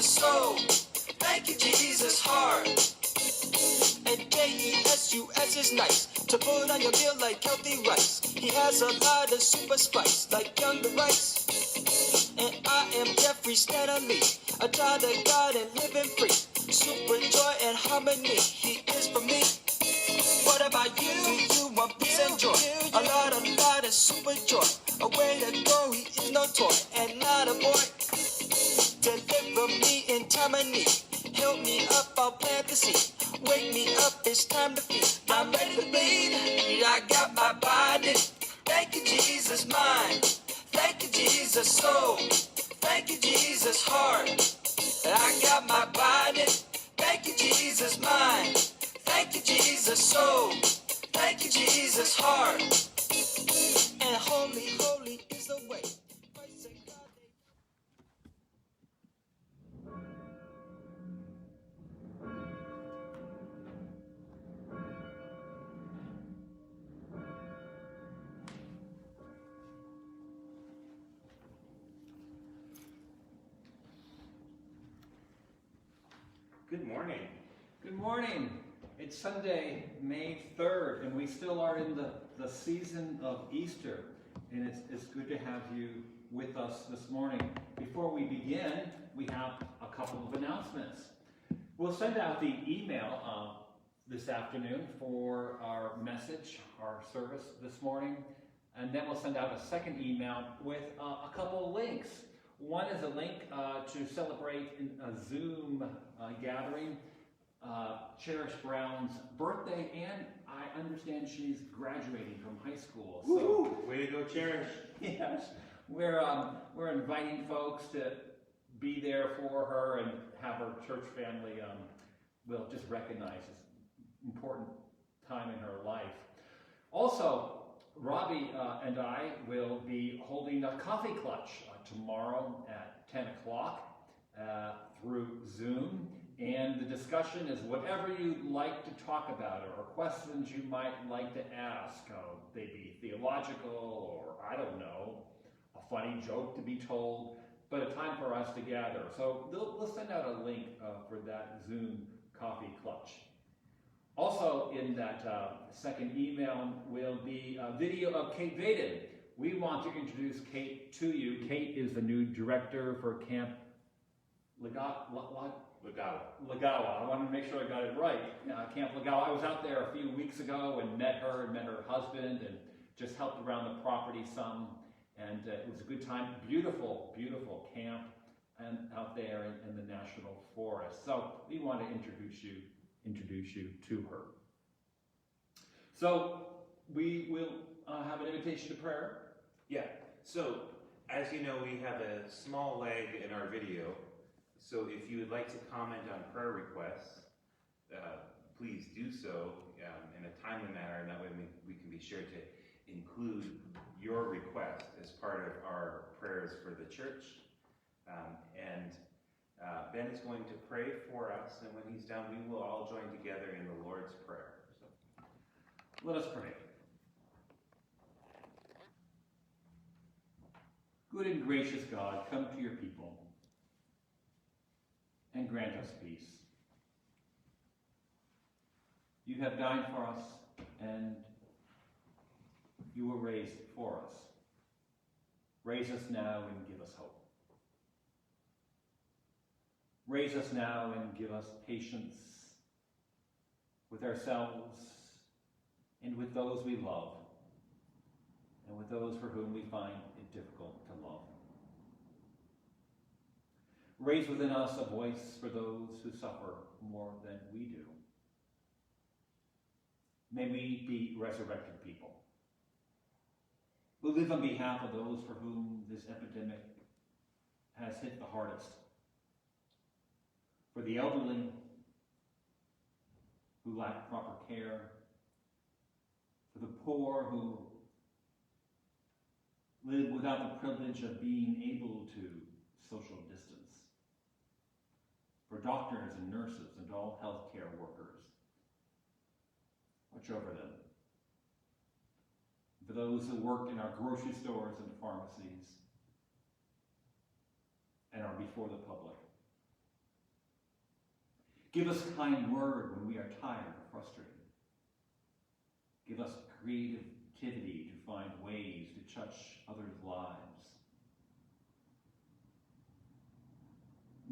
Jesus soul. Thank you, Jesus heart. And Jesus is nice to put on your meal like healthy rice. He has a lot of super spice like younger rice. And I am Jeffrey Stanley, a child of God and living free. Super joy and harmony, he is for me. What about you? Do you want peace and joy? A lot of super joy. A way to go, he is no toy and not a boy. Deliver me in time of need. Help me up, I'll plant the seed. Wake me up, it's time to feed. I'm ready to bleed. I got my body. Thank you, Jesus, mind. Thank you, Jesus, soul. Thank you, Jesus, heart. I got my body. Thank you, Jesus, mind. Thank you, Jesus, soul. Thank you, Jesus, heart. And holy, holy is the way. Good morning. Good morning. It's Sunday, May 3rd, and we still are in the season of Easter. And it's good to have you with us this morning. Before we begin, we have a couple of announcements. We'll send out the email this afternoon for our message, our service this morning. And then we'll send out a second email with a couple of links. One is a link to celebrate a Zoom gathering, Cherish Brown's birthday, and I understand she's graduating from high school. So, way to go, Cherish! Yes, we're inviting folks to be there for her and have her church family will just recognize this important time in her life. Also, Robbie and I will be holding a coffee clutch tomorrow at 10 o'clock through Zoom. And the discussion is whatever you'd like to talk about or questions you might like to ask. They be theological or, I don't know, a funny joke to be told, but a time for us to gather. So we'll send out a link for that Zoom coffee clutch. Also in that second email will be a video of Kate Vaden. We want to introduce Kate to you. Kate is the new director for Camp Lagawa. I wanted to make sure I got it right. Camp Lagawa. I was out there a few weeks ago and met her husband, and just helped around the property some. And it was a good time. Beautiful, beautiful camp and out there in the National Forest. So we want to introduce you to her. So we will have an invitation to prayer. Yeah, so as you know, we have a small lag in our video. So if you would like to comment on prayer requests, please do so in a timely manner, and that way we can be sure to include your request as part of our prayers for the church. Ben is going to pray for us, and when he's done, we will all join together in the Lord's Prayer. So, let us pray. Good and gracious God, come to your people and grant us peace. You have died for us, and you were raised for us. Raise us now and give us hope. Raise us now and give us patience with ourselves and with those we love and with those for whom we find it difficult to love. Raise within us a voice for those who suffer more than we do. May we be resurrected people who live on behalf of those for whom this epidemic has hit the hardest. For the elderly who lack proper care, for the poor who live without the privilege of being able to social distance, for doctors and nurses and all healthcare workers. Watch over them. For those who work in our grocery stores and pharmacies and are before the public, Give us a kind word when we are tired or frustrated. Give us creativity to find ways to touch others' lives.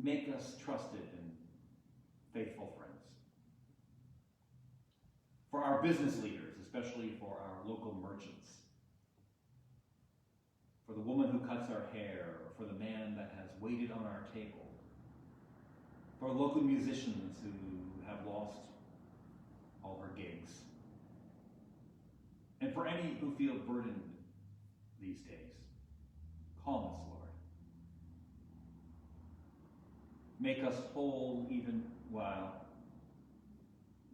Make us trusted and faithful friends. For our business leaders, especially for our local merchants. For the woman who cuts our hair, or for the man that has waited on our table. For local musicians who have lost all their gigs. And for any who feel burdened these days, calm us, Lord. Make us whole even while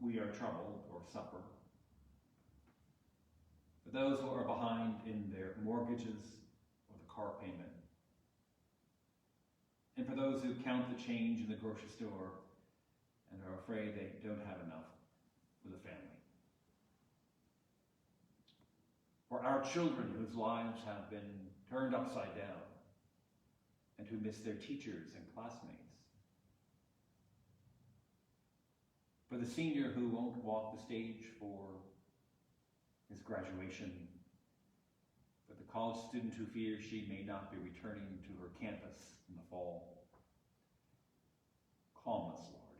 we are troubled or suffer. For those who are behind in their mortgages or the car payment. And for those who count the change in the grocery store and are afraid they don't have enough for the family. For our children whose lives have been turned upside down and who miss their teachers and classmates. For the senior who won't walk the stage for his graduation. For the college student who fears she may not be returning to her campus in the fall. Calm us, Lord.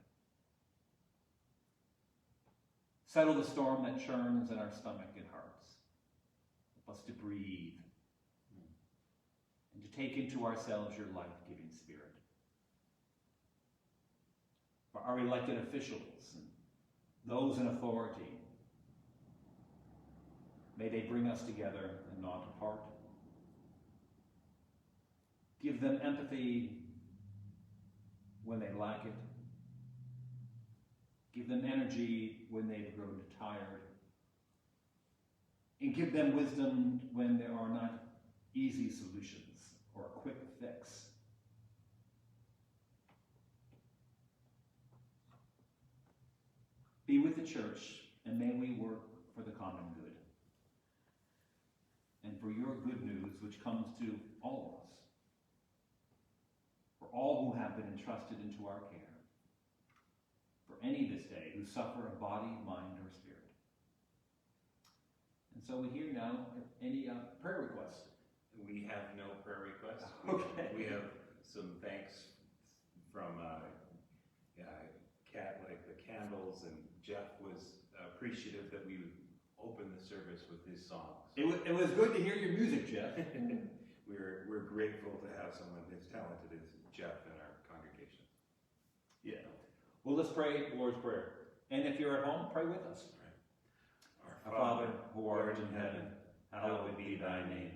Settle the storm that churns in our stomach and hearts. Help us to breathe and to take into ourselves your life-giving spirit. For our elected officials and those in authority, may they bring us together and not apart. Give them empathy when they lack it. Give them energy when they've grown tired. And give them wisdom when there are not easy solutions or a quick fix. Be with the church, and may we work for the common good. And for your good news, which comes to all of us. For all who have been entrusted into our care. For any this day who suffer of body, mind, or spirit. And so we hear now any prayer requests. We have no prayer requests. Okay. We have some thanks from Kat, like the candles, and Jeff was appreciative that we would open the service with his songs. It was good to hear your music, Jeff. We're grateful to have someone as talented as Jeff in our congregation. Yeah. Well, let's pray the Lord's Prayer. And if you're at home, pray with us. Our Our Father, who art in heaven, hallowed be thy name.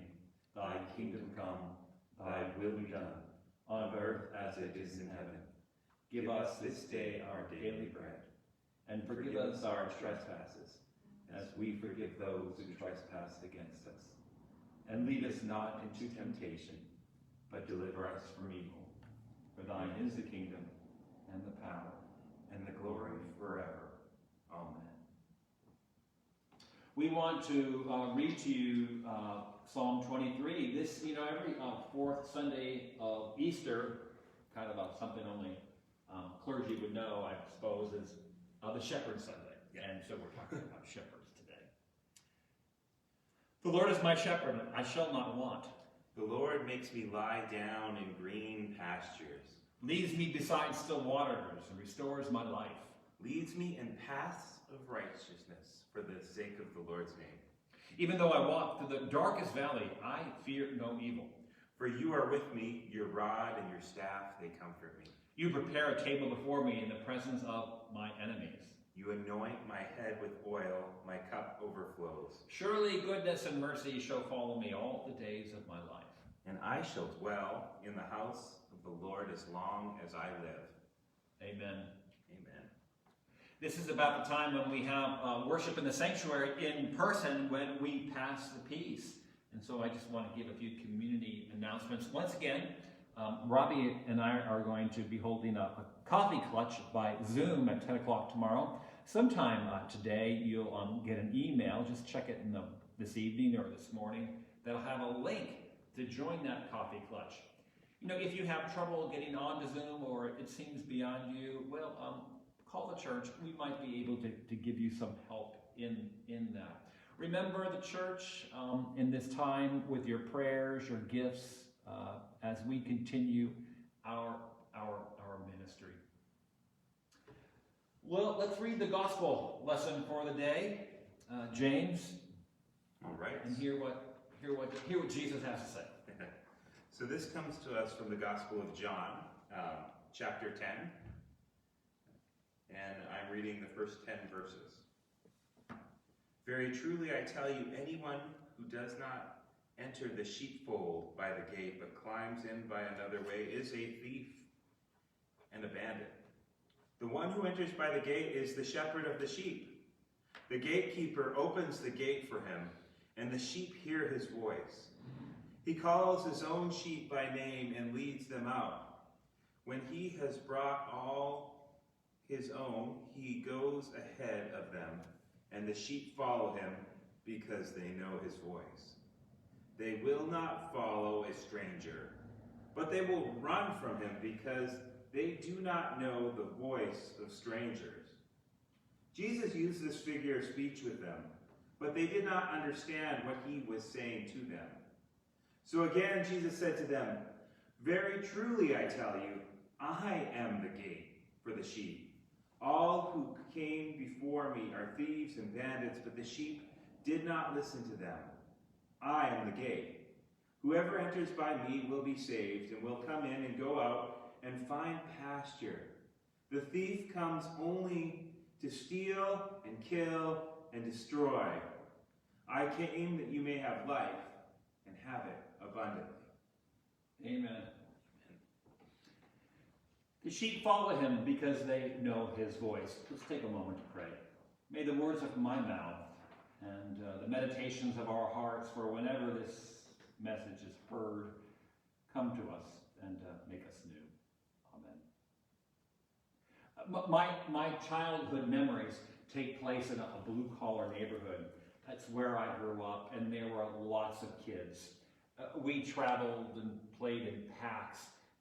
Thy kingdom come, thy will be done, on earth as it is in heaven. Give us this day our daily bread, and forgive us our trespasses, as we forgive those who trespass against us. And lead us not into temptation, but deliver us from evil. For thine is the kingdom, and the power, and the glory forever. Amen. We want to read to you Psalm 23. This, every fourth Sunday of Easter, kind of something only clergy would know, I suppose, is the Shepherd Sunday. And so we're talking about shepherds today. The Lord is my shepherd, I shall not want. The Lord makes me lie down in green pastures. Leads me beside still waters and restores my life. Leads me in paths of righteousness for the sake of the Lord's name. Even though I walk through the darkest valley, I fear no evil. For you are with me, your rod and your staff, they comfort me. You prepare a table before me in the presence of my enemies. You anoint my head with oil, my cup overflows. Surely goodness and mercy shall follow me all the days of my life. And I shall dwell in the house of the Lord as long as I live. Amen. Amen. This is about the time when we have worship in the sanctuary in person when we pass the peace. And so I just want to give a few community announcements. Once again, Robbie and I are going to be holding a coffee clutch by Zoom at 10 o'clock tomorrow. Sometime today you'll get an email, just check it in this evening or this morning, that'll have a link to join that coffee clutch. If you have trouble getting onto Zoom or it seems beyond you, well, call the church. We might be able to give you some help in that. Remember the church in this time with your prayers, your gifts, as we continue our ministry. Well, let's read the gospel lesson for the day, James. All right. And hear what Jesus has to say. So this comes to us from the Gospel of John, chapter 10. And I'm reading the first 10 verses. Very truly I tell you, anyone who does not enter the sheepfold by the gate, but climbs in by another way, is a thief and a bandit. The one who enters by the gate is the shepherd of the sheep. The gatekeeper opens the gate for him, and the sheep hear his voice. He calls his own sheep by name and leads them out. When he has brought all his own, he goes ahead of them, and the sheep follow him because they know his voice. They will not follow a stranger, but they will run from him because they do not know the voice of strangers. Jesus used this figure of speech with them, but they did not understand what he was saying to them. So again, Jesus said to them, very truly I tell you, I am the gate for the sheep. All who came before me are thieves and bandits, but the sheep did not listen to them. I am the gate. Whoever enters by me will be saved and will come in and go out and find pasture. The thief comes only to steal and kill and destroy. I came that you may have life and have it abundantly. Amen. The sheep follow him because they know his voice. Let's take a moment to pray. May the words of my mouth and the meditations of our hearts for whenever this message is heard come to us and make us new. Amen. My childhood memories take place in a blue-collar neighborhood. That's where I grew up, and there were lots of kids. We traveled and played in packs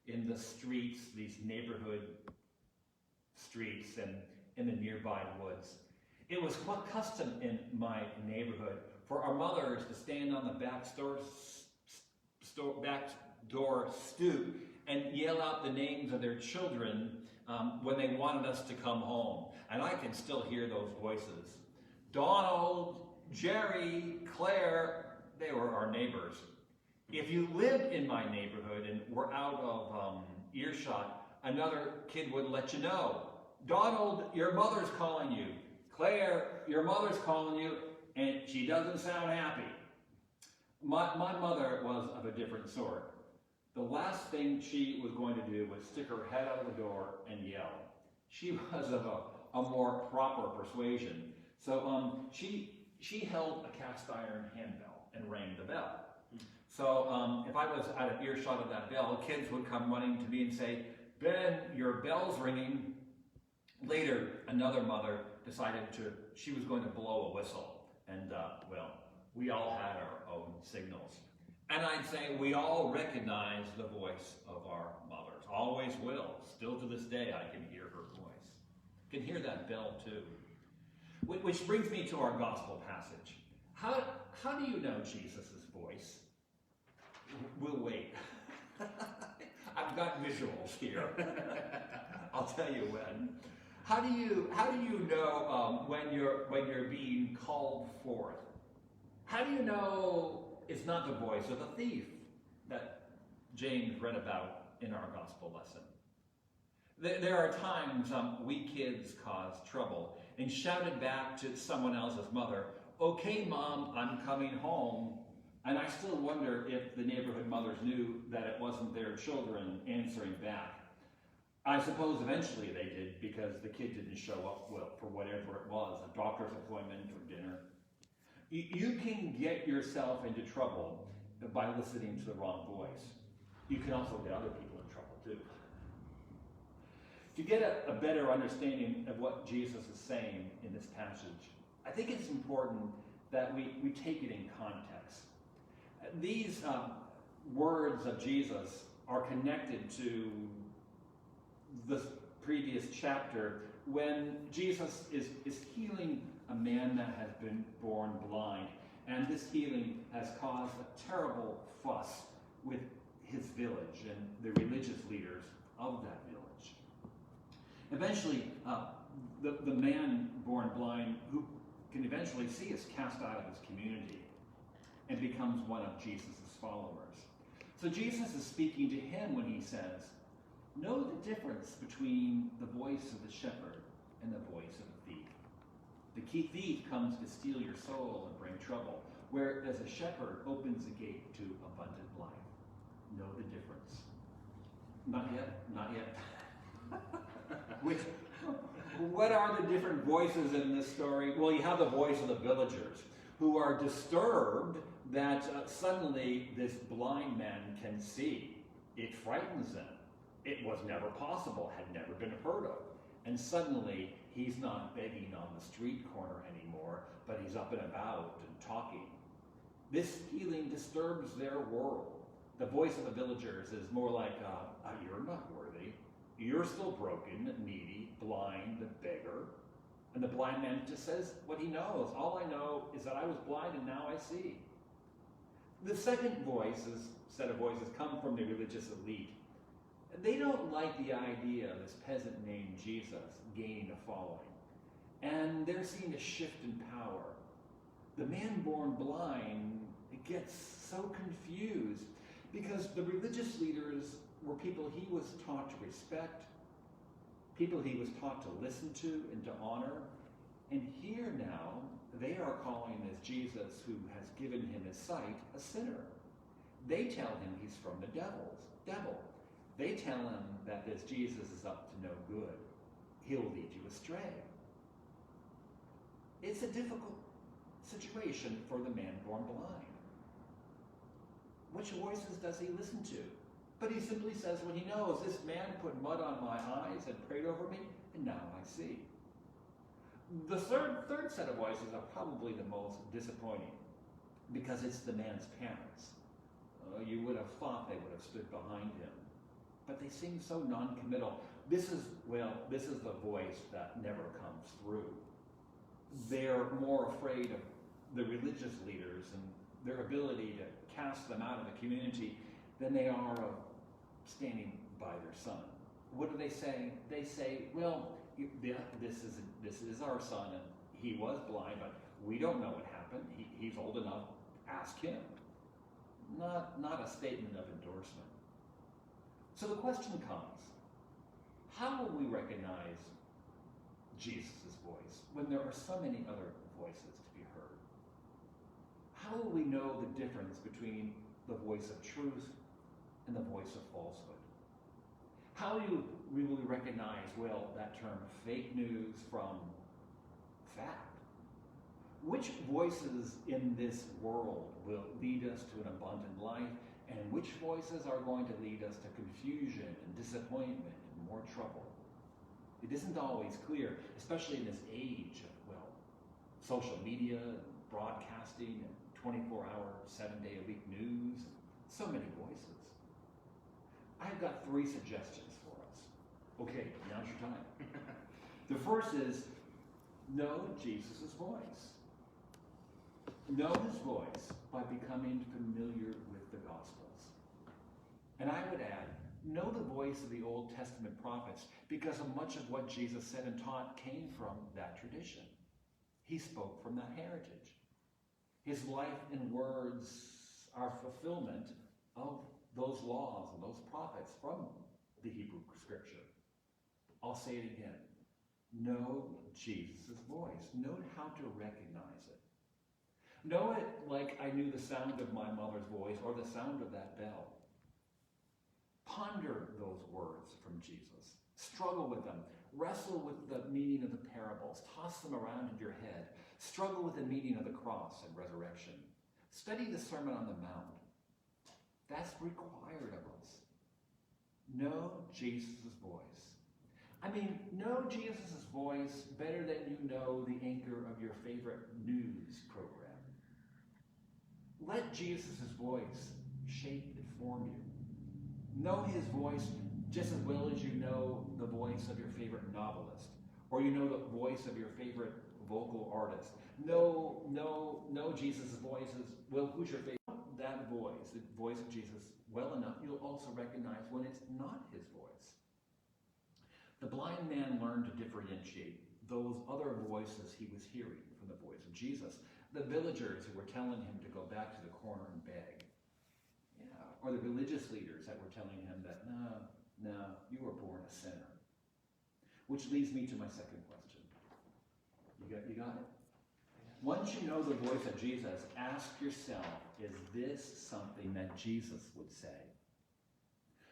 in the streets, these neighborhood streets and in the nearby woods. It was custom in my neighborhood for our mothers to stand on the back door stoop and yell out the names of their children when they wanted us to come home. And I can still hear those voices. Donald, Jerry, Claire, they were our neighbors. If you lived in my neighborhood and were out of earshot, another kid would let you know. Donald, your mother's calling you. Claire, your mother's calling you, and she doesn't sound happy. My mother was of a different sort. The last thing she was going to do was stick her head out of the door and yell. She was of a more proper persuasion. So she held a cast iron handbell and rang the bell. So if I was out of earshot of that bell, kids would come running to me and say, Ben, your bell's ringing. Later, another mother decided she was going to blow a whistle. And well, we all had our own signals. And I'd say we all recognize the voice of our mothers. Always will. Still to this day, I can hear her voice. I can hear that bell too. Which brings me to our gospel passage. How do you know Jesus' voice? We'll wait. I've got visuals here. I'll tell you when. How do you know when you're being called forth? How do you know it's not the voice of the thief that James read about in our gospel lesson? There are times we kids cause trouble and shouted back to someone else's mother, "Okay, Mom, I'm coming home." And I still wonder if the neighborhood mothers knew that it wasn't their children answering back. I suppose eventually they did because the kid didn't show up for whatever it was, a doctor's appointment or dinner. You can get yourself into trouble by listening to the wrong voice. You can also get other people in trouble too. To get a better understanding of what Jesus is saying in this passage, I think it's important that we take it in context. These words of Jesus are connected to the previous chapter when Jesus is healing a man that has been born blind. And this healing has caused a terrible fuss with his village and the religious leaders of that village. Eventually, the man born blind, who can eventually see, is cast out of his community and becomes one of Jesus' followers. So Jesus is speaking to him when he says, know the difference between the voice of the shepherd and the voice of the thief. The thief comes to steal your soul and bring trouble, whereas a shepherd opens the gate to abundant life. Know the difference. Not yet? Not yet. What are the different voices in this story? Well, you have the voice of the villagers who are disturbed that suddenly this blind man can see. It frightens them. It was never possible, had never been heard of. And suddenly, he's not begging on the street corner anymore, but he's up and about and talking. This healing disturbs their world. The voice of the villagers is more like, you're not worthy. You're still broken, needy, blind, a beggar. And the blind man just says what he knows. All I know is that I was blind and now I see. The second set of voices come from the religious elite. They don't like the idea of this peasant named Jesus gaining a following. And they're seeing a shift in power. The man born blind gets so confused because the religious leaders were people he was taught to respect, people he was taught to listen to and to honor. And here now, they are calling this Jesus who has given him his sight a sinner. They tell him he's from the devil. They tell him that this Jesus is up to no good. He'll lead you astray. It's a difficult situation for the man born blind. Which voices does he listen to? But he simply says what he knows. This man put mud on my eyes and prayed over me, and now I see. The third set of voices are probably the most disappointing because it's the man's parents. You would have thought they would have stood behind him. But they seem so non-committal. This is the voice that never comes through. They're more afraid of the religious leaders and their ability to cast them out of the community than they are of standing by their son. What do they say? They say, well, this is our son, and he was blind, but we don't know what happened. He's old enough. Ask him. Not a statement of endorsement. So the question comes, how will we recognize Jesus' voice when there are so many other voices to be heard? How will we know the difference between the voice of truth and the voice of falsehood? How will we recognize, that term fake news from fact? Which voices in this world will lead us to an abundant life, and which voices are going to lead us to confusion and disappointment and more trouble? It isn't always clear, especially in this age of, social media, and broadcasting, and 24-hour, 7-day-a-week news, and so many voices. I've got 3 suggestions for us. Okay, now's your time. The first is, know Jesus' voice. Know his voice by becoming familiar with the Gospels. And I would add, know the voice of the Old Testament prophets, because of much of what Jesus said and taught came from that tradition. He spoke from that heritage. His life and words are fulfillment of those laws and those prophets from the Hebrew Scripture. I'll say it again. Know Jesus' voice. Know how to recognize it. Know it like I knew the sound of my mother's voice or the sound of that bell. Ponder those words from Jesus. Struggle with them. Wrestle with the meaning of the parables. Toss them around in your head. Struggle with the meaning of the cross and resurrection. Study the Sermon on the Mount. That's required of us. Know Jesus' voice. Know Jesus' voice better than you know the anchor of your favorite news program. Let Jesus' voice shape and form you. Know his voice just as well as you know the voice of your novelist, or you know the voice of your favorite vocal artist. Know Jesus' voices. Well, who's your favorite? That voice, the voice of Jesus, well enough, you'll also recognize when it's not his voice. The blind man learned to differentiate those other voices he was hearing from the voice of Jesus. The villagers who were telling him to go back to the corner and beg. Yeah. Or the religious leaders that were telling him that, no, you were born a sinner. Which leads me to my second question. You got it? Once you know the voice of Jesus, ask yourself, is this something that Jesus would say?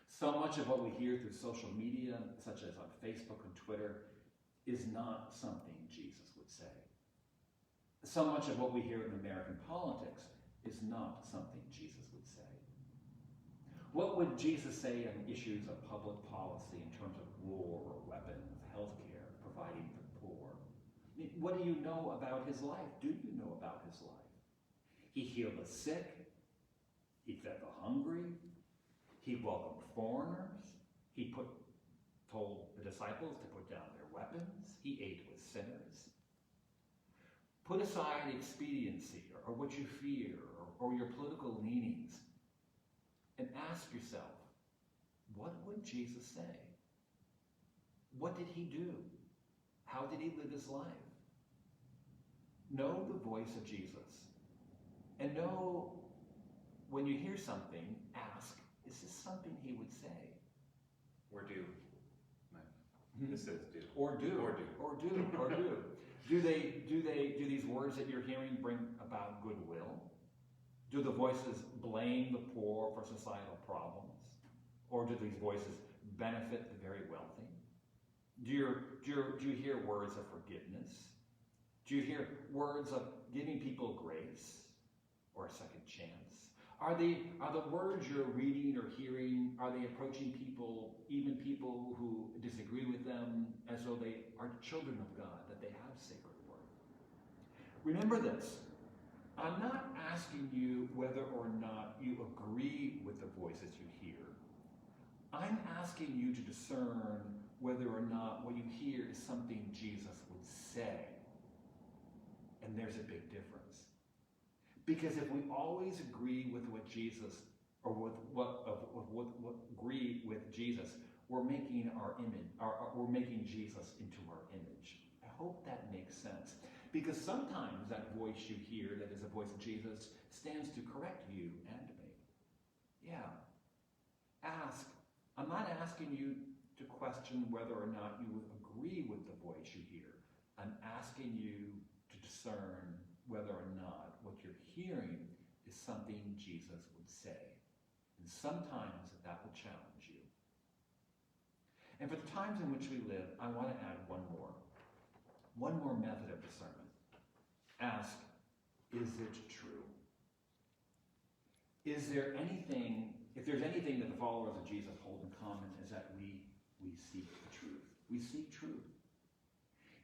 So much of what we hear through social media, such as on Facebook and Twitter, is not something Jesus would say. So much of what we hear in American politics is not something Jesus would say. What would Jesus say on issues of public policy in terms of war or weapons, healthcare, providing for the poor? What do you know about his life? Do you know about his life? He healed the sick. He fed the hungry. He welcomed foreigners. He told the disciples to put down their weapons. He ate with sinners. Put aside expediency or what you fear or your political leanings and ask yourself, what would Jesus say? What did he do? How did he live his life? Know the voice of Jesus. And know when you hear something, ask, is this something he would say? Or do. This says do. Or do. Or do. Or do. Or do. Do these words that you're hearing bring about goodwill? Do the voices blame the poor for societal problems? Or do these voices benefit the very wealthy? Do you hear words of forgiveness? Do you hear words of giving people grace or a second chance? Are the words you're reading or hearing, are they approaching people, even people who disagree with them, as though they are children of God, that they have sacred word? Remember this. I'm not asking you whether or not you agree with the voices you hear. I'm asking you to discern whether or not what you hear is something Jesus would say. And there's a big difference. Because if we always agree with what Jesus, or agree with Jesus, we're making our image, we're making Jesus into our image. I hope that makes sense. Because sometimes that voice you hear, that is the voice of Jesus, stands to correct you and me. Yeah. Ask. I'm not asking you to question whether or not you agree with the voice you hear. I'm asking you to discern whether or not what you're hearing is something Jesus would say. And sometimes that will challenge you. And for the times in which we live, I want to add one more method of discernment. Ask, is it true? Is there anything, if there's anything that the followers of Jesus hold in common, is that we seek the truth. We seek truth.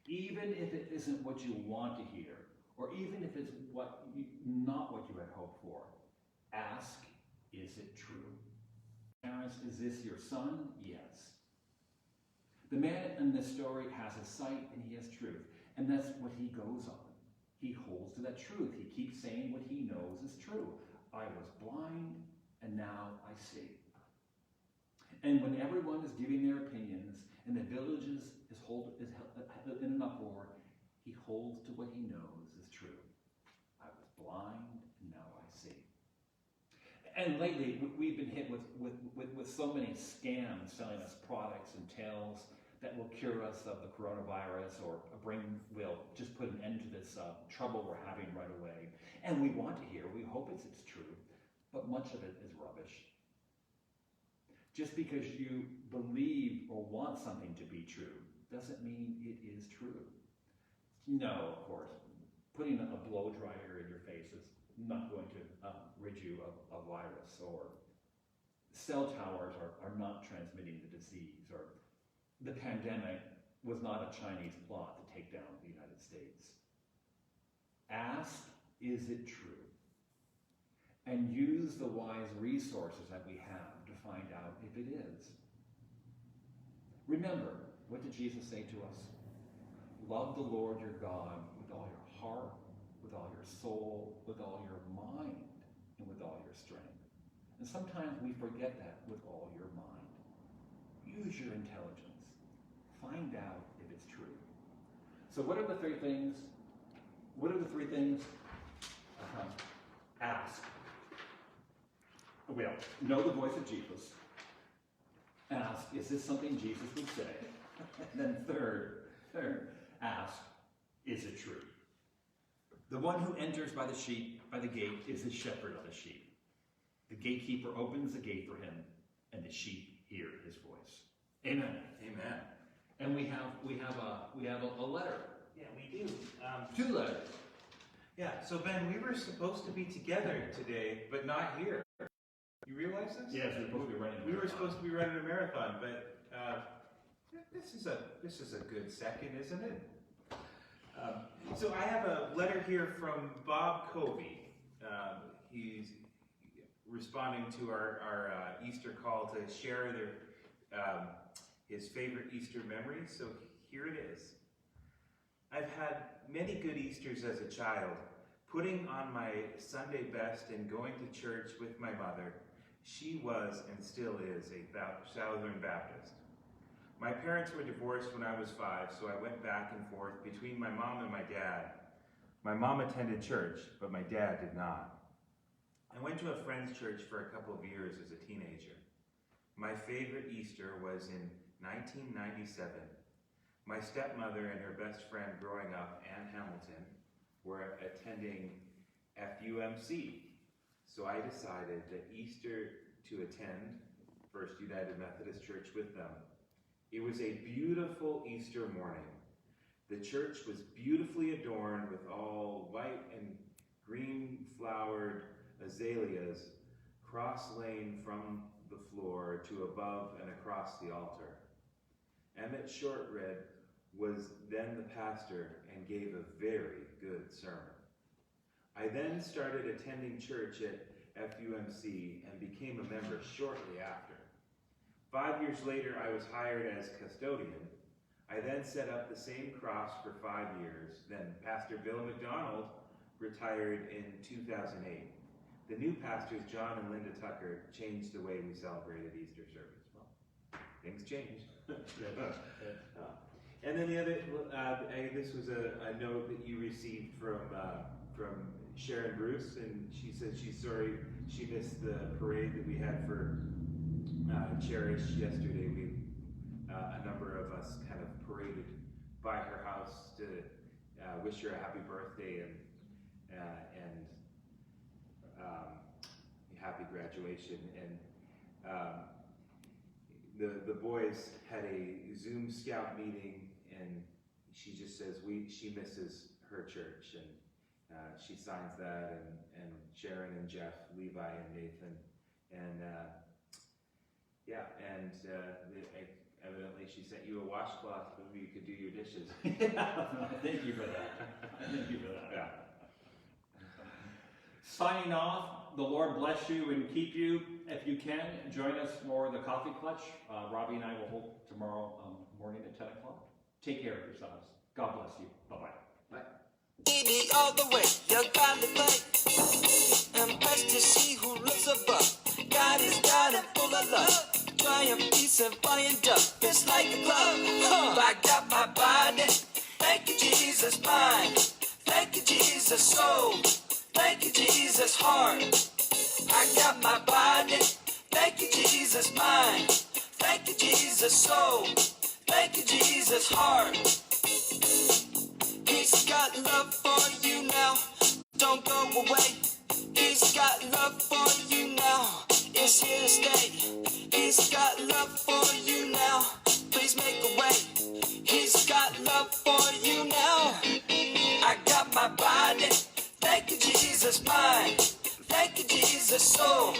Even if it isn't what you want to hear, or even if it's not what you had hoped for, ask, is it true? Parents, is this your son? Yes. The man in this story has his sight and he has truth, and that's what he goes on. He holds to that truth. He keeps saying what he knows is true. I was blind, and now I see. And when everyone is giving their opinions, and the village is in an uproar, he holds to what he knows is true. I was blind, and now I see. And lately, we've been hit with so many scams selling us products and tales that will cure us of the coronavirus or will just put an end to this trouble we're having right away. And we want to hear, we hope it's true, but much of it is rubbish. Just because you believe or want something to be true doesn't mean it is true. No, of course, putting a blow dryer in your face is not going to rid you of a virus, or cell towers are not transmitting the disease, or the pandemic was not a Chinese plot to take down the United States. Ask, is it true? And use the wise resources that we have to find out if it is. Remember, What did Jesus say to us? Love the Lord your God with all your heart, with all your soul, with all your mind, and with all your strength. And sometimes we forget that with all your mind. Use your intelligence. Find out if it's true. So what are the three things? What are the three things? Ask. Well, know the voice of Jesus. Ask, is this something Jesus would say? And then third, ask, is it true? The one who enters by the gate is the shepherd of the sheep. The gatekeeper opens the gate for him, and the sheep hear his voice. Amen. Amen. And we have a letter. Yeah, we do. 2 letters. Yeah, so Ben, we were supposed to be together today, but not here. You realize this? Yes, we're supposed to be running. We were supposed to be running a marathon, but this is a good second, isn't it? So I have a letter here from Bob Covey. He's responding to our Easter call to share his favorite Easter memories. So here it is. I've had many good Easters as a child, putting on my Sunday best and going to church with my mother. She was and still is a Southern Baptist. My parents were divorced when I was 5, so I went back and forth between my mom and my dad. My mom attended church, but my dad did not. I went to a friend's church for a couple of years as a teenager. My favorite Easter was in 1997. My stepmother and her best friend growing up, Ann Hamilton, were attending FUMC. So I decided that Easter to attend First United Methodist Church with them. It was a beautiful Easter morning. The church was beautifully adorned with all white and green flowered azaleas cross-laying from the floor to above and across the altar. Emmett Shortred was then the pastor and gave a very good sermon. I then started attending church at FUMC and became a member shortly after. 5 years later, I was hired as custodian. I then set up the same cross for 5 years. Then Pastor Bill McDonald retired in 2008. The new pastors, John and Linda Tucker, changed the way we celebrated Easter service. Well, things changed. And then the other, this was a note that you received from Sharon Bruce, and she said she's sorry she missed the parade that we had for Cherish yesterday. A number of us kind of paraded by her house to wish her a happy birthday and happy graduation. And the boys had a Zoom Scout meeting, and she just says she misses her church, and she signs that, and Sharon and Jeff, Levi and Nathan, and evidently she sent you a washcloth so you could do your dishes. Thank you for that. Thank you for that. Yeah. Signing off, the Lord bless you and keep you. If you can, join us for the coffee clutch. Robbie and I will hold tomorrow morning at 10 o'clock. Take care of yourselves. God bless you. Bye-bye. Bye. Baby, all the way, you got it right. I'm blessed to see who lives above. God is God and full of love. Triumph, peace, and fire and dust. It's like a glove. I got my body. Thank you, Jesus, mind. Thank you, Jesus, soul. Thank you, Jesus, heart. I got my body. Thank you, Jesus, mind. Thank you, Jesus, soul. Thank you, Jesus, heart. He's got love for you now. Don't go away. He's got love for you now. It's here to stay. He's got love for you now. Please make a way. He's got love for you now. I got my body. Thank you, Jesus, mind. Thank you, Jesus, soul.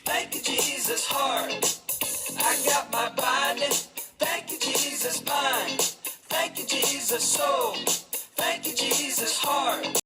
Thank you, Jesus, heart. I got my body. Thank you, Jesus, mind. Thank you, Jesus, soul. Thank you, Jesus, heart.